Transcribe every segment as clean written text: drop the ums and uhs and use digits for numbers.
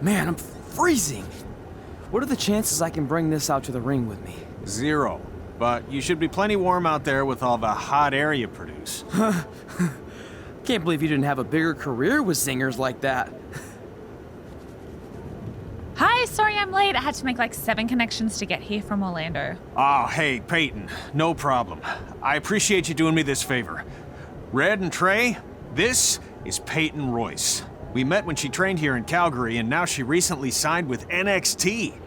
Man, I'm freezing. What are the chances I can bring this out to the ring with me? 0. But you should be plenty warm out there with all the hot air you produce. Can't believe you didn't have a bigger career with zingers like that. Hi, sorry I'm late. I had to make like 7 connections to get here from Orlando. Oh, hey, Peyton. No problem. I appreciate you doing me this favor. Red and Trey, this is Peyton Royce. We met when she trained here in Calgary, and now she recently signed with NXT.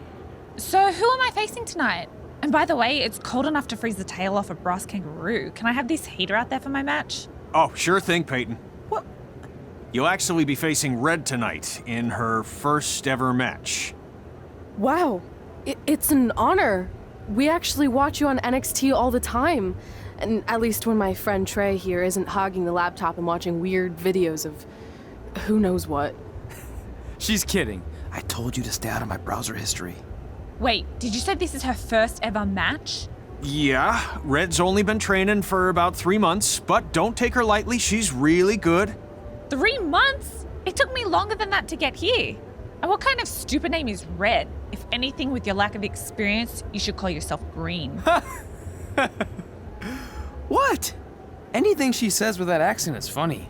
So who am I facing tonight? And by the way, it's cold enough to freeze the tail off a brass kangaroo. Can I have this heater out there for my match? Oh, sure thing, Peyton. What? You'll actually be facing Red tonight in her first ever match. Wow, it's an honor. We actually watch you on NXT all the time. And at least when my friend Trey here isn't hogging the laptop and watching weird videos of who knows what. She's kidding. I told you to stay out of my browser history. Wait, did you say this is her first ever match? Yeah, Red's only been training for about 3 months, but don't take her lightly, she's really good. 3 months? It took me longer than that to get here. And what kind of stupid name is Red? If anything, with your lack of experience, you should call yourself Green. What? Anything she says with that accent is funny.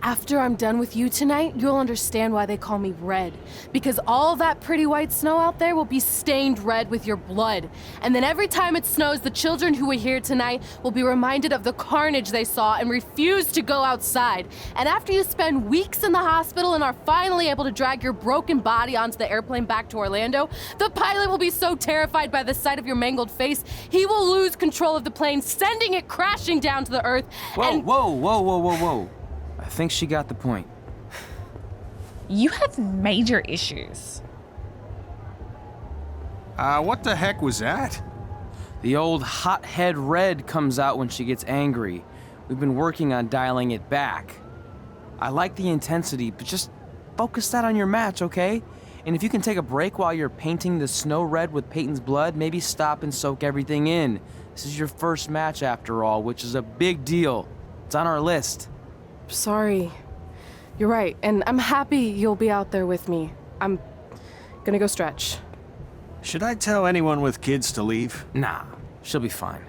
After I'm done with you tonight, you'll understand why they call me Red. Because all that pretty white snow out there will be stained red with your blood. And then every time it snows, the children who are here tonight will be reminded of the carnage they saw and refuse to go outside. And after you spend weeks in the hospital and are finally able to drag your broken body onto the airplane back to Orlando, the pilot will be so terrified by the sight of your mangled face, he will lose control of the plane, sending it crashing down to the earth. Whoa. I think she got the point. You have major issues. What the heck was that? The old hothead Red comes out when she gets angry. We've been working on dialing it back. I like the intensity, but just focus that on your match, okay? And if you can take a break while you're painting the snow red with Peyton's blood, maybe stop and soak everything in. This is your first match after all, which is a big deal. It's on our list. Sorry. You're right, and I'm happy you'll be out there with me. I'm gonna go stretch. Should I tell anyone with kids to leave? Nah, she'll be fine.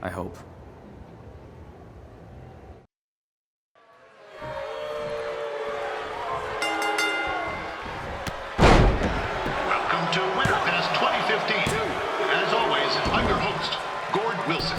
I hope. Welcome to Winterfest 2015. As always, I'm your host, Gord Wilson.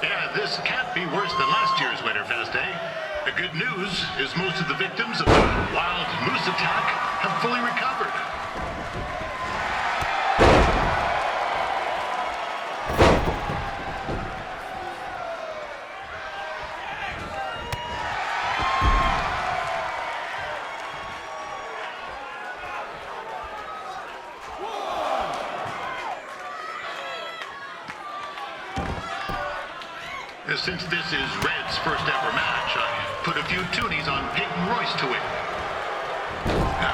Yeah, this can't be worse than last year's Winterfest, eh? The good news is most of the victims of the wild moose attack have fully recovered. Since this is Red's first ever match, I put a few toonies on Peyton Royce to win. Now,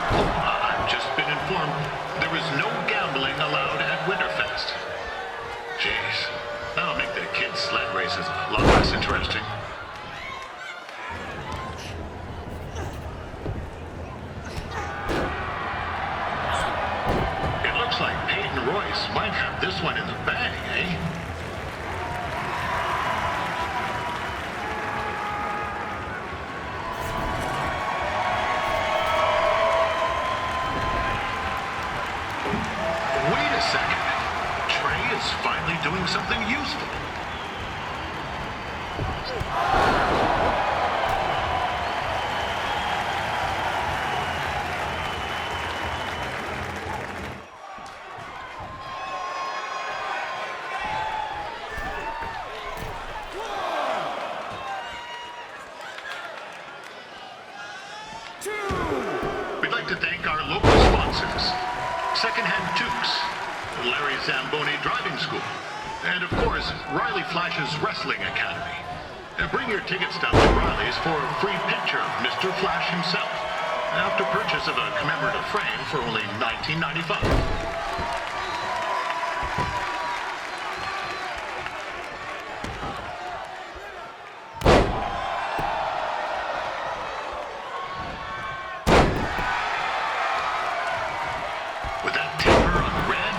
I've just been informed there is no gambling allowed at Winterfest. Jeez, that'll make the kids' sled races a lot less interesting. It looks like Peyton Royce might have this one in the bag, eh? Finally doing something useful. We'd like to thank our local sponsors, Secondhand Tukes, Larry Zamboni Driving School, And of course, Riley Flash's Wrestling Academy. Bring your tickets down to Riley's for a free picture of Mr. Flash himself, after purchase of a commemorative frame for only $19.95. With that temper on Red,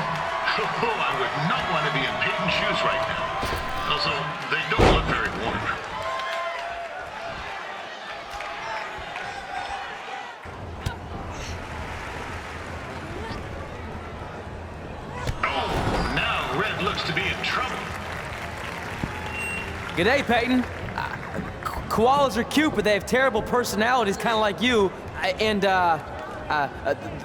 I would not want to be in Peyton's shoes right now. Also, they don't look very warm. Oh, now Red looks to be in trouble. G'day, Peyton. Koalas are cute, but they have terrible personalities, kind of like you.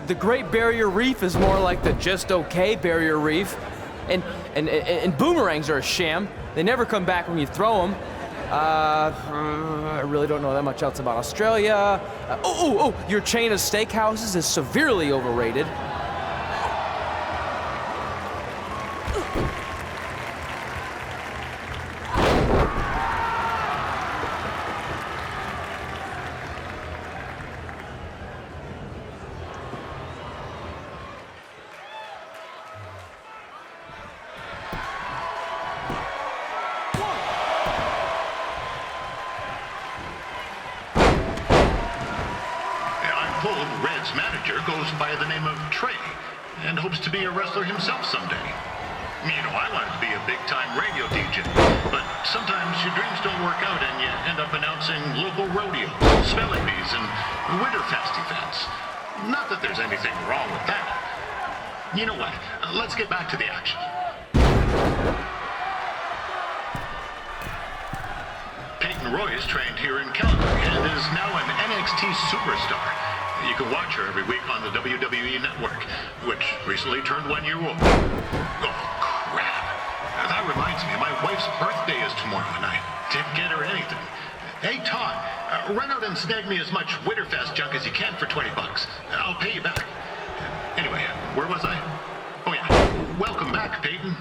The Great Barrier Reef is more like the just okay Barrier Reef. And boomerangs are a sham. They never come back when you throw them. I really don't know that much else about Australia. Your chain of steakhouses is severely overrated. Red's manager goes by the name of Trey and hopes to be a wrestler himself someday. You know, I wanted to be a big-time radio DJ, but sometimes your dreams don't work out and you end up announcing local rodeos, spelling bees, and Winterfest events. Not that there's anything wrong with that. You know what? Let's get back to the action. Peyton Royce trained here in Calgary and is now an NXT superstar. You can watch her every week on the WWE Network, which recently turned 1 year old. Oh, crap. That reminds me, my wife's birthday is tomorrow, and I didn't get her anything. Hey, Todd, run out and snag me as much Winterfest junk as you can for $20. I'll pay you back. Anyway, where was I? Oh, yeah. Welcome back, Peyton.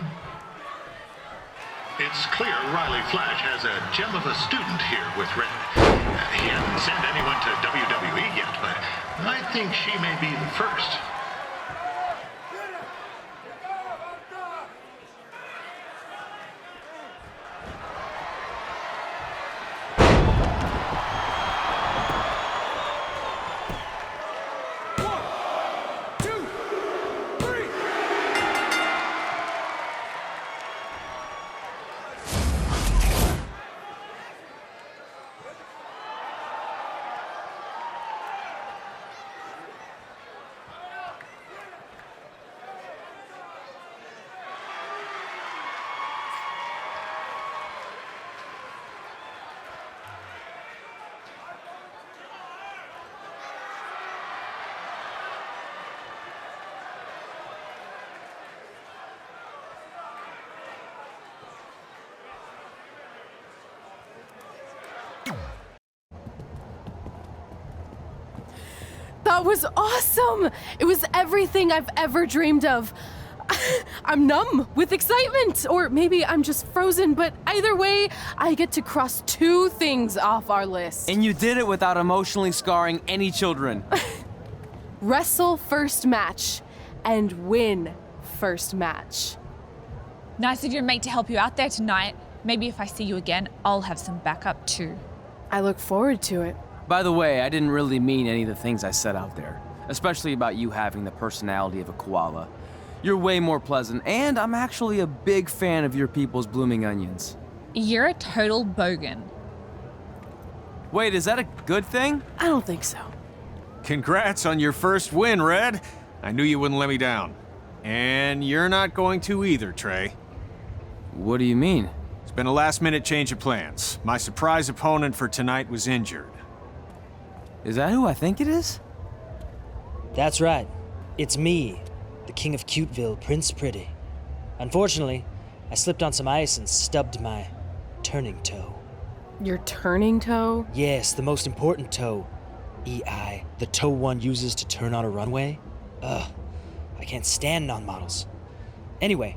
It's clear Riley Flash has a gem of a student here with Red. He hasn't sent anyone to WWE yet, but I think she may be the first. That was awesome! It was everything I've ever dreamed of. I'm numb with excitement, or maybe I'm just frozen, but either way, I get to cross 2 things off our list. And you did it without emotionally scarring any children. Wrestle first match and win first match. Nice of your mate to help you out there tonight. Maybe if I see you again, I'll have some backup too. I look forward to it. By the way, I didn't really mean any of the things I said out there, especially about you having the personality of a koala. You're way more pleasant, and I'm actually a big fan of your people's blooming onions. You're a total bogan. Wait, is that a good thing? I don't think so. Congrats on your first win, Red. I knew you wouldn't let me down. And you're not going to either, Trey. What do you mean? It's been a last-minute change of plans. My surprise opponent for tonight was injured. Is that who I think it is? That's right. It's me, the King of Cuteville, Prince Pretty. Unfortunately, I slipped on some ice and stubbed my turning toe. Your turning toe? Yes, the most important toe. EI, the toe one uses to turn on a runway. Ugh, I can't stand non-models. Anyway,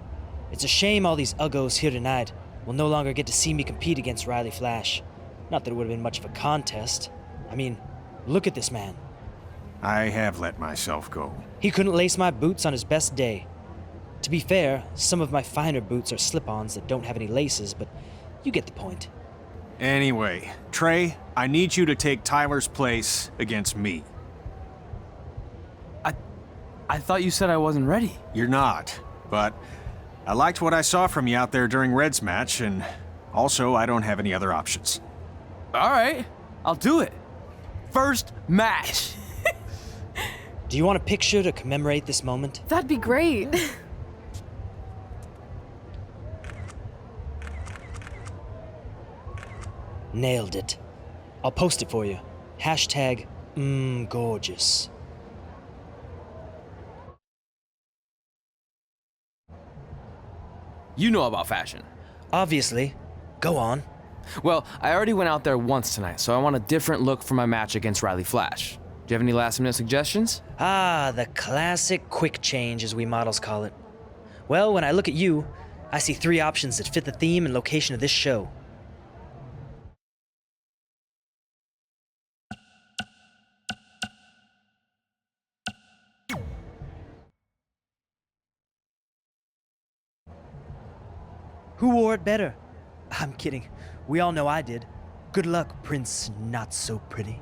It's a shame all these uggos here tonight will no longer get to see me compete against Riley Flash. Not that it would have been much of a contest. I mean, look at this man. I have let myself go. He couldn't lace my boots on his best day. To be fair, some of my finer boots are slip-ons that don't have any laces, but you get the point. Anyway, Trey, I need you to take Tyler's place against me. I thought you said I wasn't ready. You're not, but I liked what I saw from you out there during Red's match, and also I don't have any other options. All right, I'll do it. First match. Do you want a picture to commemorate this moment? That'd be great. Nailed it. I'll post it for you. Hashtag gorgeous. You know about fashion. Obviously. Go on. Well, I already went out there once tonight, so I want a different look for my match against Riley Flash. Do you have any last-minute suggestions? Ah, the classic quick change, as we models call it. Well, when I look at you, I see 3 options that fit the theme and location of this show. Who wore it better? I'm kidding. We all know I did. Good luck, Prince Not So Pretty.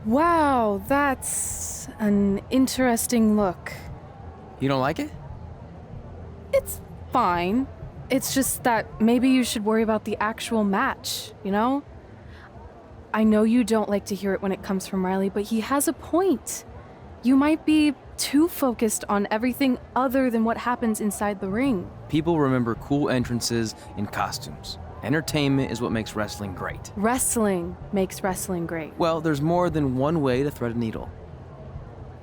Wow, that's an interesting look. You don't like it? It's fine. It's just that maybe you should worry about the actual match, you know? I know you don't like to hear it when it comes from Riley, but he has a point. You might be too focused on everything other than what happens inside the ring. People remember cool entrances and costumes. Entertainment is what makes wrestling great. Wrestling makes wrestling great. Well, there's more than one way to thread a needle.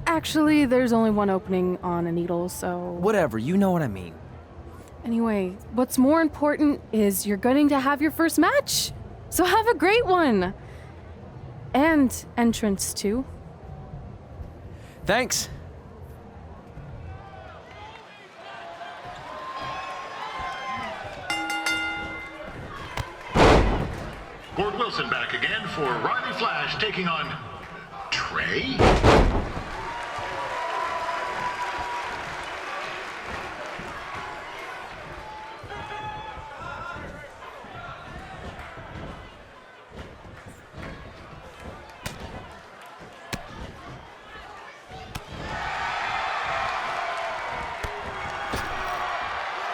Actually, there's only one opening on a needle, so... Whatever, you know what I mean. Anyway, what's more important is you're going to have your first match. So have a great one. And entrance, too. Thanks. Gord Wilson back again for Riley Flash taking on Trey.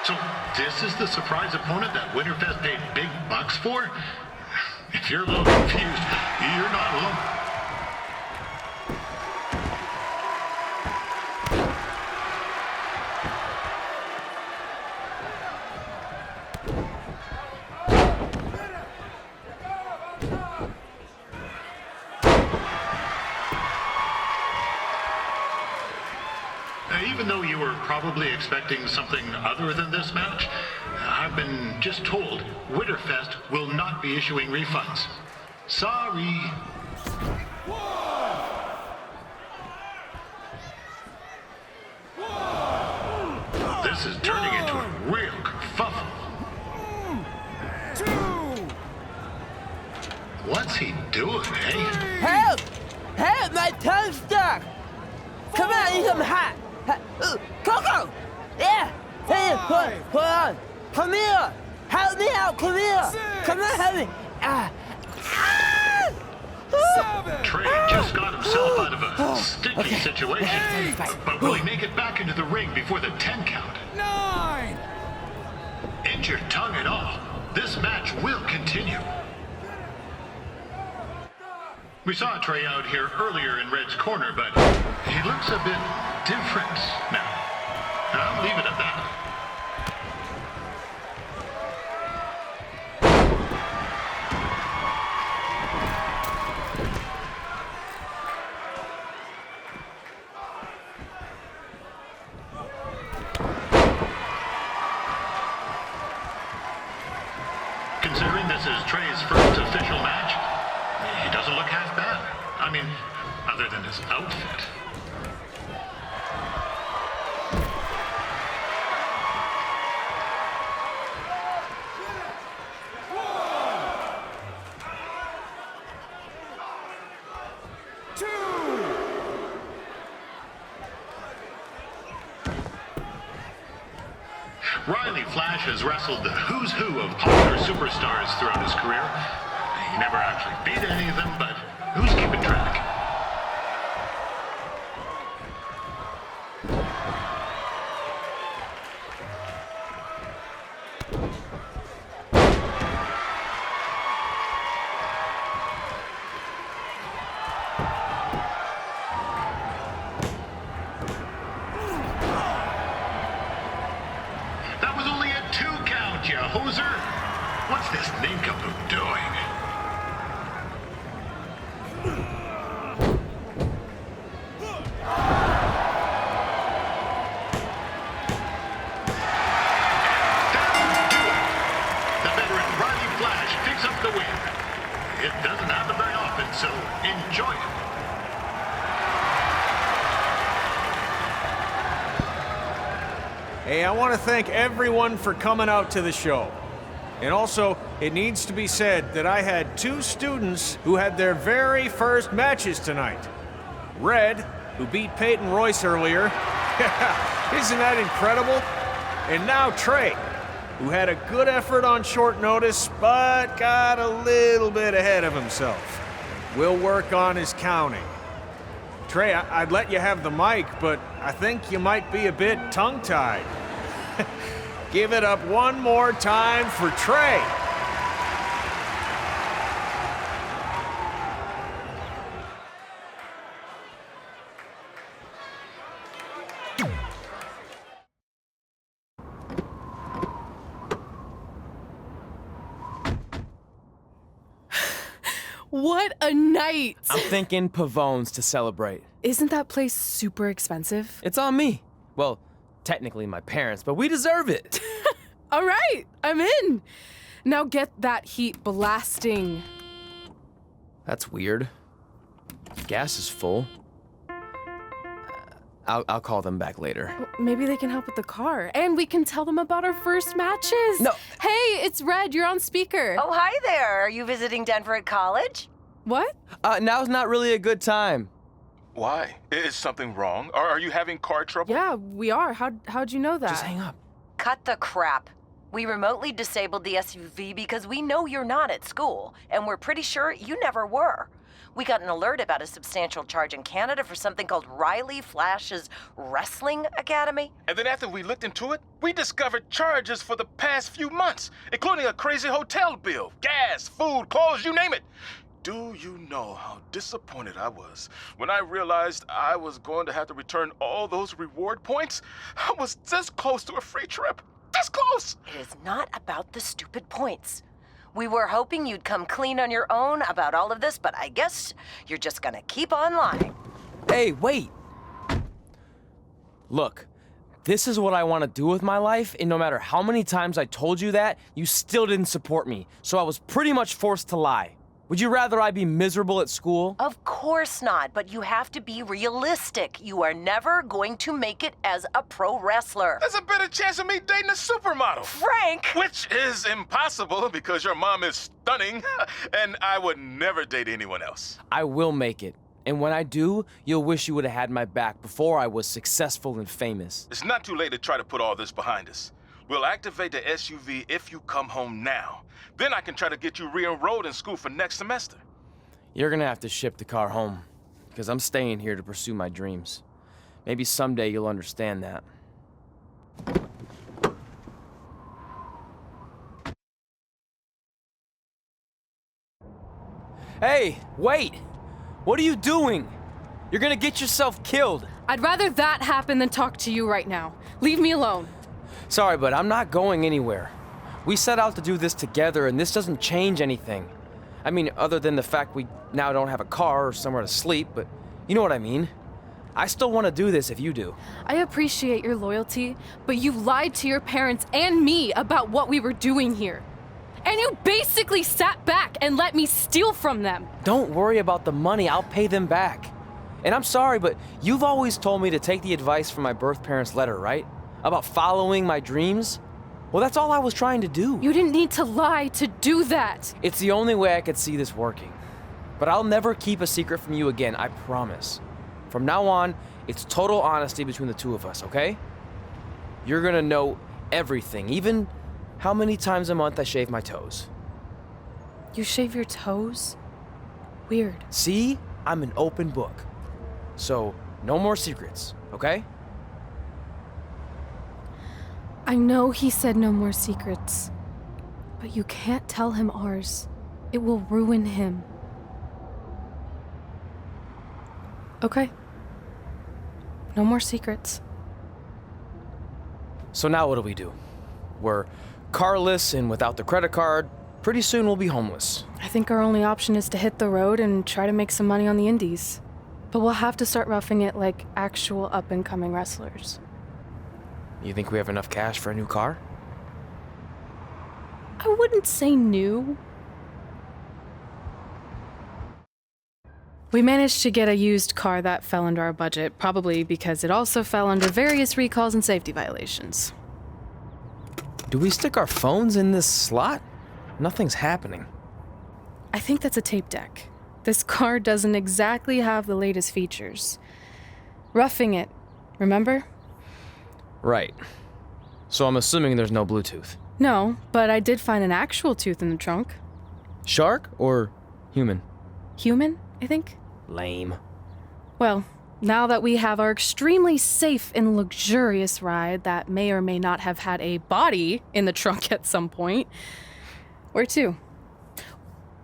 So this is the surprise opponent that Winterfest paid big bucks for? If you're a little confused, you're not alone. Even though you were probably expecting something other than this match, I've been just told Winterfest will not be issuing refunds. Sorry. This is turning into a real kerfuffle. What's he doing, eh? Help! Help! My tongue's stuck! Come on, I need some hot! Coco! Yeah! Hey, hold on! Come here! Help me out! Come here! Come on, help me! Trey just got himself out of a sticky situation. But will he make it back into the ring before the 10 count? 9! Injured tongue and all, this match will continue. We saw Trey out here earlier in Red's corner, but he looks a bit different now. I'll leave it at that. Considering this is Trey's first official match, He doesn't look half bad. I mean, other than his outfit. Riley Flash has wrestled the who's who of popular superstars throughout his career. He never actually beat any of them, but who's keeping track? That was only a 2 count, you hoser. What's this nincompoop doing? That'll do it. The veteran Riley Flash picks up the win. It doesn't happen very often, so enjoy it. Hey, I want to thank everyone for coming out to the show. And also, it needs to be said that I had 2 students who had their very first matches tonight. Red, who beat Peyton Royce earlier. Isn't that incredible? And now Trey, who had a good effort on short notice, but got a little bit ahead of himself. We'll work on his counting. Trey, I'd let you have the mic, but I think you might be a bit tongue-tied. Give it up one more time for Trey. What a night! I'm thinking Pavone's to celebrate. Isn't that place super expensive? It's on me. Well, technically my parents, but we deserve it. All right, I'm in. Now get that heat blasting. That's weird. Gas is full. I'll call them back later. Maybe they can help with the car, and we can tell them about our first matches. No. Hey, it's Red. You're on speaker. Oh, hi there. Are you visiting Denver at college? What? Now's not really a good time. Why? Is something wrong? Are you having car trouble? Yeah, we are. How'd you know that? Just hang up. Cut the crap. We remotely disabled the SUV because we know you're not at school, and we're pretty sure you never were. We got an alert about a substantial charge in Canada for something called Riley Flash's Wrestling Academy. And then after we looked into it, we discovered charges for the past few months, including a crazy hotel bill, gas, food, clothes, you name it. Do you know how disappointed I was when I realized I was going to have to return all those reward points? I was this close to a free trip. This close! It is not about the stupid points. We were hoping you'd come clean on your own about all of this, but I guess you're just gonna keep on lying. Hey, wait! Look, this is what I want to do with my life, and no matter how many times I told you that, you still didn't support me, so I was pretty much forced to lie. Would you rather I be miserable at school? Of course not, but you have to be realistic. You are never going to make it as a pro wrestler. There's a better chance of me dating a supermodel. Frank! Which is impossible because your mom is stunning, and I would never date anyone else. I will make it. And when I do, you'll wish you would have had my back before I was successful and famous. It's not too late to try to put all this behind us. We'll activate the SUV if you come home now. Then I can try to get you re-enrolled in school for next semester. You're gonna have to ship the car home, because I'm staying here to pursue my dreams. Maybe someday you'll understand that. Hey, wait! What are you doing? You're gonna get yourself killed. I'd rather that happen than talk to you right now. Leave me alone. Sorry, but I'm not going anywhere. We set out to do this together, and this doesn't change anything. I mean, other than the fact we now don't have a car or somewhere to sleep, but you know what I mean. I still want to do this if you do. I appreciate your loyalty, but you lied to your parents and me about what we were doing here. And you basically sat back and let me steal from them. Don't worry about the money, I'll pay them back. And I'm sorry, but you've always told me to take the advice from my birth parents' letter, right? About following my dreams? Well, that's all I was trying to do. You didn't need to lie to do that. It's the only way I could see this working. But I'll never keep a secret from you again, I promise. From now on, it's total honesty between the two of us, okay? You're gonna know everything, even how many times a month I shave my toes. You shave your toes? Weird. See? I'm an open book. So, no more secrets, okay? I know he said no more secrets, but you can't tell him ours. It will ruin him. Okay. No more secrets. So now what do? We're carless and without the credit card. Pretty soon we'll be homeless. I think our only option is to hit the road and try to make some money on the indies. But we'll have to start roughing it like actual up-and-coming wrestlers. You think we have enough cash for a new car? I wouldn't say new. We managed to get a used car that fell under our budget, probably because it also fell under various recalls and safety violations. Do we stick our phones in this slot? Nothing's happening. I think that's a tape deck. This car doesn't exactly have the latest features. Roughing it, remember? Right. So I'm assuming there's no Bluetooth. No, but I did find an actual tooth in the trunk. Shark or human? Human, I think. Lame. Well, now that we have our extremely safe and luxurious ride that may or may not have had a body in the trunk at some point, where to?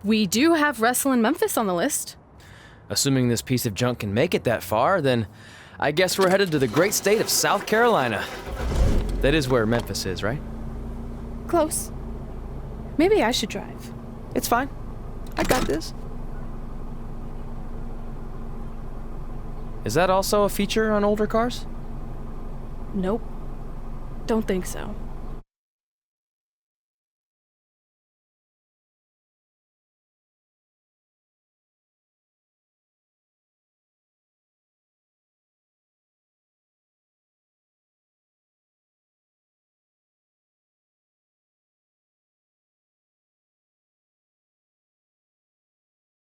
We do have Wrestle in Memphis on the list. Assuming this piece of junk can make it that far, then I guess we're headed to the great state of South Carolina. That is where Memphis is, right? Close. Maybe I should drive. It's fine. I got this. Is that also a feature on older cars? Nope. Don't think so.